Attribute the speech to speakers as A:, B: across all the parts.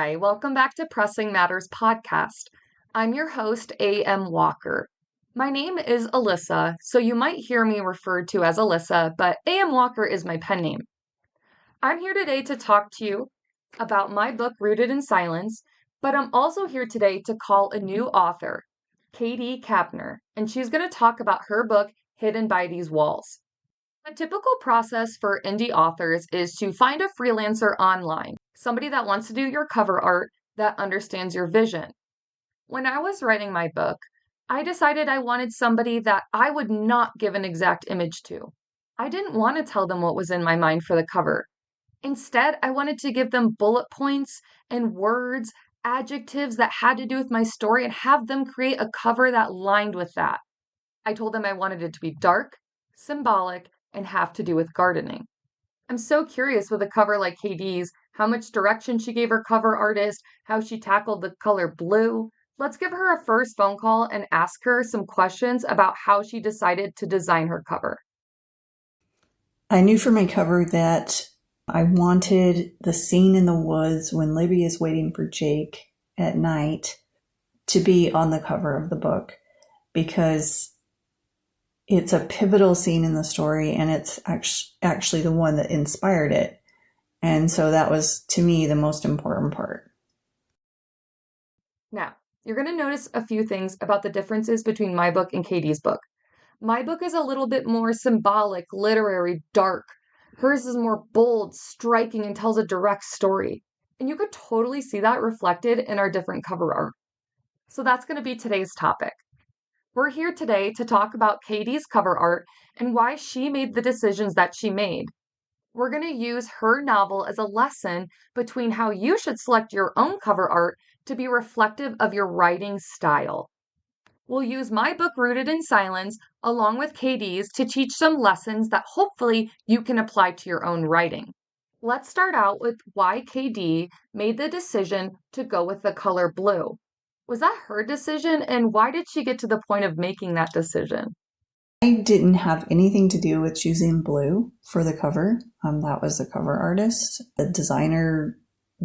A: Hi, welcome back to Pressing Matters podcast. I'm your host, A.M. Walker. My name is Alyssa, so you might hear me referred to as Alyssa, but A.M. Walker is my pen name. I'm here today to talk to you about my book, Rooted in Silence, but I'm also here today to call a new author, Katie Capener, and she's going to talk about her book, Hidden by These Walls. The typical process for indie authors is to find a freelancer online, somebody that wants to do your cover art that understands your vision. When I was writing my book, I decided I wanted somebody that I would not give an exact image to. I didn't want to tell them what was in my mind for the cover. Instead, I wanted to give them bullet points and words, adjectives that had to do with my story, and have them create a cover that lined with that. I told them I wanted it to be dark, symbolic, and have to do with gardening. I'm so curious with a cover like KD's, how much direction she gave her cover artist, how she tackled the color blue. Let's give her a first phone call and ask her some questions about how she decided to design her cover.
B: I knew for my cover that I wanted the scene in the woods when Libby is waiting for Jake at night to be on the cover of the book because it's a pivotal scene in the story and it's actually the one that inspired it. And so that was, to me, the most important part.
A: Now, you're going to notice a few things about the differences between my book and Katie's book. My book is a little bit more symbolic, literary, dark. Hers is more bold, striking, and tells a direct story. And you could totally see that reflected in our different cover art. So that's going to be today's topic. We're here today to talk about Katie's cover art and why she made the decisions that she made. We're going to use her novel as a lesson between how you should select your own cover art to be reflective of your writing style. We'll use my book, Rooted in Silence, along with Katie's to teach some lessons that hopefully you can apply to your own writing. Let's start out with why KD made the decision to go with the color blue. Was that her decision, and why did she get to the point of making that decision?
B: I didn't have anything to do with choosing blue for the cover. That was the cover artist. The designer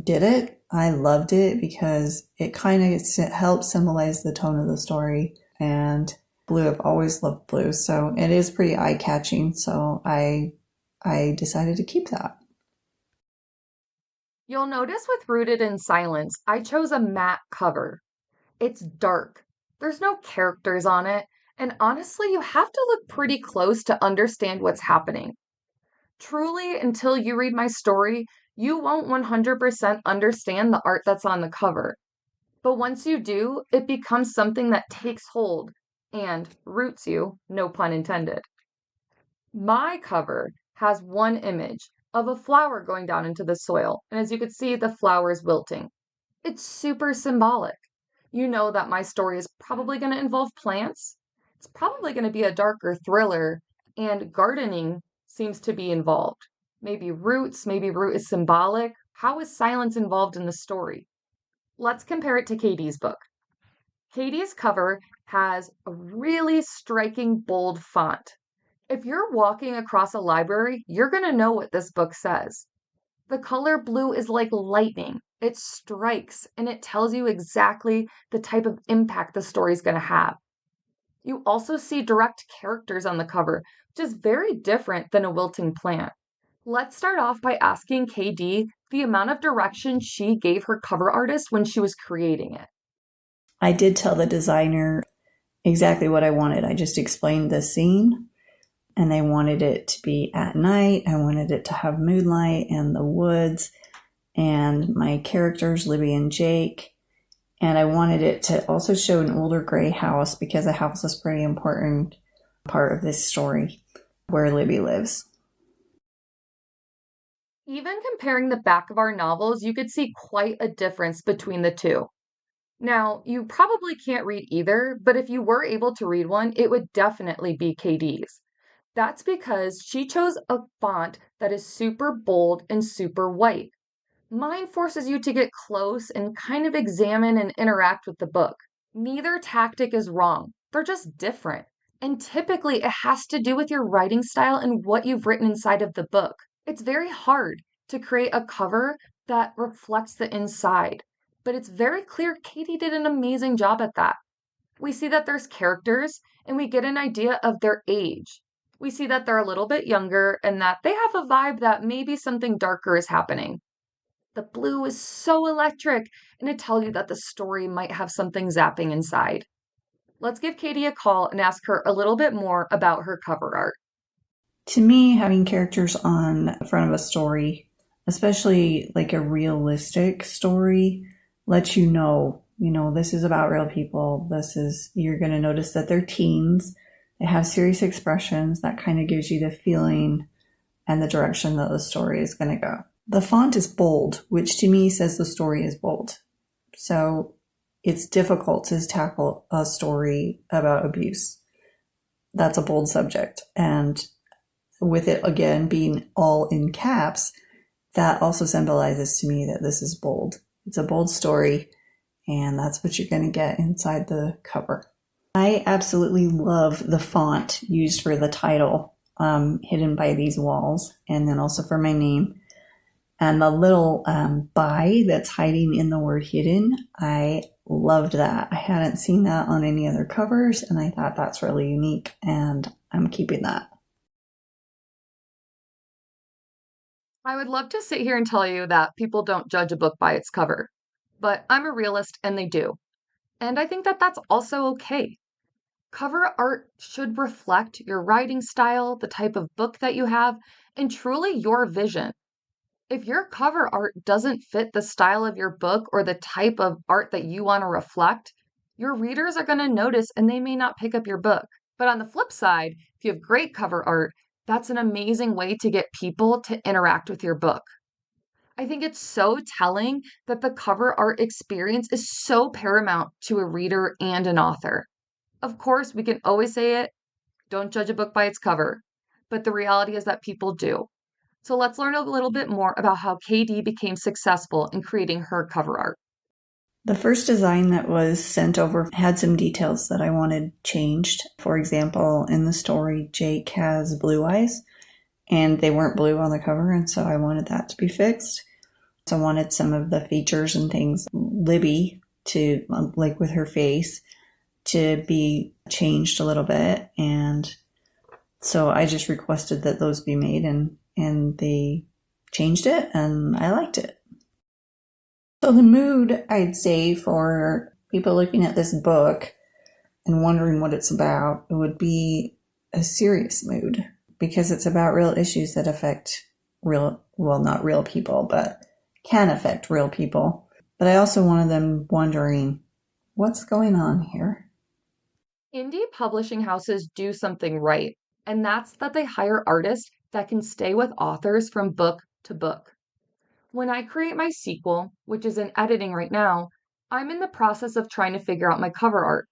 B: did it. I loved it because it kind of helps symbolize the tone of the story. And blue, I've always loved blue. So it is pretty eye-catching. So I decided to keep that.
A: You'll notice with Rooted in Silence, I chose a matte cover. It's dark. There's no characters on it, and honestly, you have to look pretty close to understand what's happening. Truly, until you read my story, you won't 100% understand the art that's on the cover. But once you do, it becomes something that takes hold and roots you, no pun intended. My cover has one image of a flower going down into the soil, and as you can see, the flower is wilting. It's super symbolic. You know that my story is probably going to involve plants. It's probably going to be a darker thriller, and gardening seems to be involved. Maybe roots, maybe root is symbolic. How is silence involved in the story? Let's compare it to Katie's book. Katie's cover has a really striking, bold font. If you're walking across a library, you're going to know what this book says. The color blue is like lightning. It strikes and it tells you exactly the type of impact the story is going to have. You also see direct characters on the cover, which is very different than a wilting plant. Let's start off by asking KD the amount of direction she gave her cover artist when she was creating it.
B: I did tell the designer exactly what I wanted. I just explained the scene. And I wanted it to be at night. I wanted it to have moonlight and the woods and my characters, Libby and Jake. And I wanted it to also show an older gray house because a house is a pretty important part of this story where Libby lives.
A: Even comparing the back of our novels, you could see quite a difference between the two. Now, you probably can't read either, but if you were able to read one, it would definitely be KD's. That's because she chose a font that is super bold and super white. Mine forces you to get close and kind of examine and interact with the book. Neither tactic is wrong, they're just different. And typically, it has to do with your writing style and what you've written inside of the book. It's very hard to create a cover that reflects the inside. But it's very clear Katie did an amazing job at that. We see that there's characters and we get an idea of their age. We see that they're a little bit younger and that they have a vibe that maybe something darker is happening. The blue is so electric, and it tells you that the story might have something zapping inside. Let's give Katie a call and ask her a little bit more about her cover art.
B: To me, having characters on the front of a story, especially like a realistic story, lets this is about real people. You're going to notice that they're teens. They have serious expressions. That kind of gives you the feeling and the direction that the story is going to go. The font is bold, which to me says the story is bold. So it's difficult to tackle a story about abuse. That's a bold subject. And with it again being all in caps, that also symbolizes to me that this is bold. It's a bold story, and that's what you're going to get inside the cover. I absolutely love the font used for the title, hidden by these walls, and then also for my name. And the little by that's hiding in the word hidden, I loved that. I hadn't seen that on any other covers, and I thought that's really unique, and I'm keeping that.
A: I would love to sit here and tell you that people don't judge a book by its cover, but I'm a realist and they do. And I think that that's also okay. Cover art should reflect your writing style, the type of book that you have, and truly your vision. If your cover art doesn't fit the style of your book or the type of art that you want to reflect, your readers are going to notice and they may not pick up your book. But on the flip side, if you have great cover art, that's an amazing way to get people to interact with your book. I think it's so telling that the cover art experience is so paramount to a reader and an author. Of course, we can always say it, don't judge a book by its cover, but the reality is that people do. So let's learn a little bit more about how KD became successful in creating her cover art.
B: The first design that was sent over had some details that I wanted changed. For example, in the story, Jake has blue eyes, and they weren't blue on the cover, and so I wanted that to be fixed. So I wanted some of the features and things, Libby, to, like with her face, to be changed a little bit, and so I just requested that those be made, and they changed it, and I liked it. So the mood, I'd say, for people looking at this book and wondering what it's about, it would be a serious mood, because it's about real issues that affect not real people, but can affect real people. But I also wanted them wondering, what's going on here?
A: Indie publishing houses do something right, and that's that they hire artists that can stay with authors from book to book. When I create my sequel, which is in editing right now, I'm in the process of trying to figure out my cover art.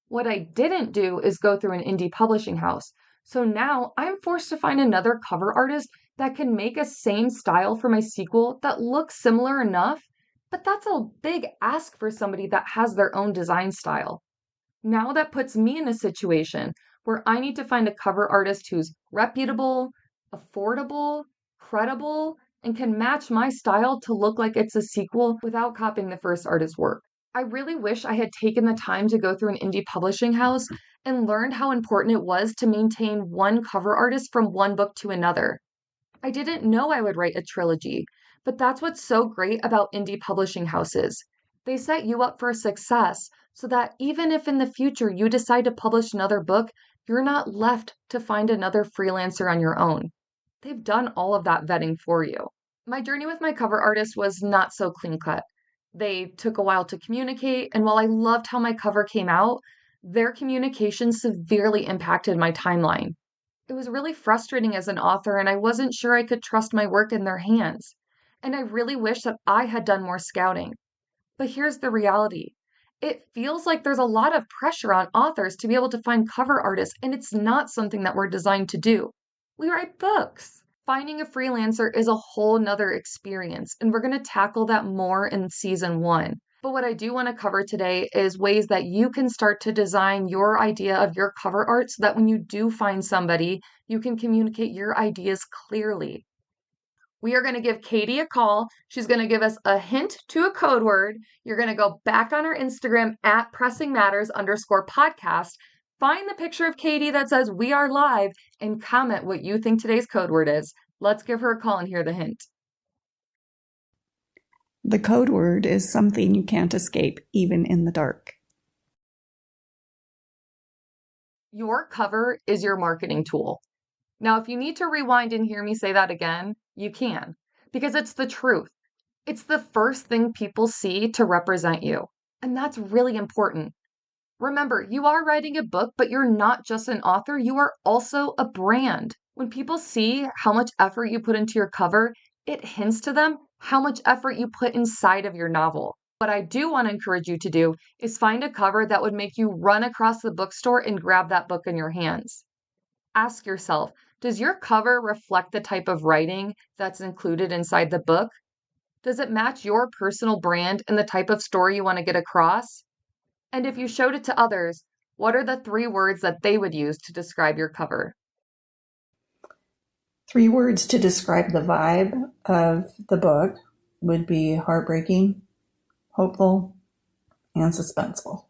A: What I didn't do is go through an indie publishing house, so now I'm forced to find another cover artist that can make a same style for my sequel that looks similar enough, but that's a big ask for somebody that has their own design style. Now that puts me in a situation where I need to find a cover artist who's reputable, affordable, credible, and can match my style to look like it's a sequel without copying the first artist's work. I really wish I had taken the time to go through an indie publishing house and learned how important it was to maintain one cover artist from one book to another. I didn't know I would write a trilogy, but that's what's so great about indie publishing houses. They set you up for success so that even if in the future you decide to publish another book, you're not left to find another freelancer on your own. They've done all of that vetting for you. My journey with my cover artist was not so clean cut. They took a while to communicate, and while I loved how my cover came out, their communication severely impacted my timeline. It was really frustrating as an author, and I wasn't sure I could trust my work in their hands. And I really wish that I had done more scouting. But here's the reality. It feels like there's a lot of pressure on authors to be able to find cover artists, and it's not something that we're designed to do. We write books. Finding a freelancer is a whole nother experience, and we're going to tackle that more in season 1. But what I do want to cover today is ways that you can start to design your idea of your cover art so that when you do find somebody, you can communicate your ideas clearly. We are going to give Katie a call. She's going to give us a hint to a code word. You're going to go back on her Instagram at pressingmatters_podcast, find the picture of Katie that says we are live, and comment what you think today's code word is. Let's give her a call and hear the hint.
B: The code word is something you can't escape, even in the dark.
A: Your cover is your marketing tool. Now, if you need to rewind and hear me say that again, you can, because it's the truth. It's the first thing people see to represent you, and that's really important. Remember, you are writing a book, but you're not just an author, you are also a brand. When people see how much effort you put into your cover, it hints to them how much effort you put inside of your novel. What I do want to encourage you to do is find a cover that would make you run across the bookstore and grab that book in your hands. Ask yourself, does your cover reflect the type of writing that's included inside the book? Does it match your personal brand and the type of story you want to get across? And if you showed it to others, what are the 3 words that they would use to describe your cover?
B: 3 words to describe the vibe of the book would be heartbreaking, hopeful, and suspenseful.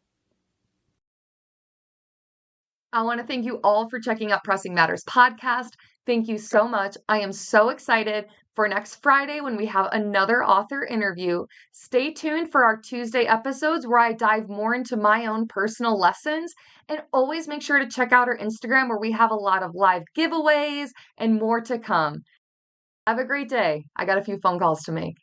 A: I want to thank you all for checking out Pressing Matters podcast. Thank you so much. I am so excited for next Friday when we have another author interview. Stay tuned for our Tuesday episodes where I dive more into my own personal lessons. And always make sure to check out our Instagram where we have a lot of live giveaways and more to come. Have a great day. I got a few phone calls to make.